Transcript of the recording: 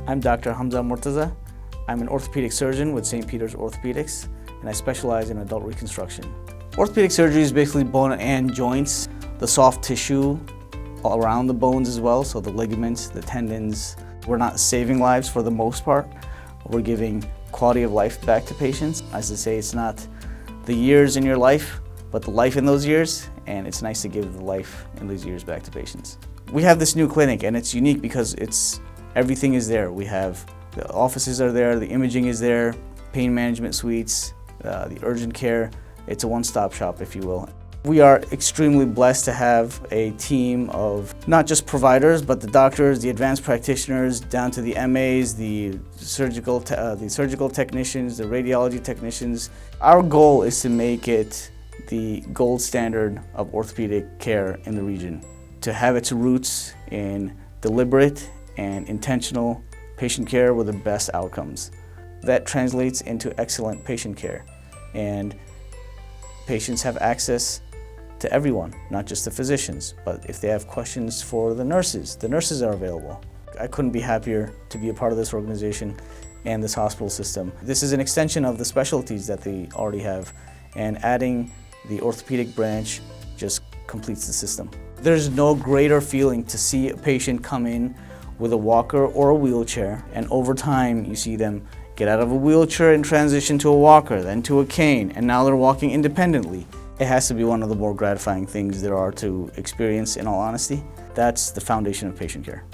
I'm Dr. Hamza Murtaza. I'm an orthopedic surgeon with St. Peter's Orthopedics, and I specialize in adult reconstruction. Orthopedic surgery is basically bone and joints, the soft tissue all around the bones as well, so the ligaments, the tendons. We're not saving lives for the most part. We're giving quality of life back to patients. As I say, it's not the years in your life, but the life in those years, and it's nice to give the life in those years back to patients. We have this new clinic, and it's unique because everything is there. We have the offices are there, the imaging is there, pain management suites, the urgent care. It's a one-stop shop, if you will. We are extremely blessed to have a team of not just providers, but the doctors, the advanced practitioners, down to the MAs, the surgical technicians, the radiology technicians. Our goal is to make it the gold standard of orthopedic care in the region, to have its roots in deliberate and intentional patient care with the best outcomes. That translates into excellent patient care, and patients have access to everyone, not just the physicians, but if they have questions for the nurses are available. I couldn't be happier to be a part of this organization and this hospital system. This is an extension of the specialties that they already have, and adding the orthopedic branch just completes the system. There's no greater feeling to see a patient come in with a walker or a wheelchair, and over time you see them get out of a wheelchair and transition to a walker, then to a cane, and now they're walking independently. It has to be one of the more gratifying things there are to experience, in all honesty. That's the foundation of patient care.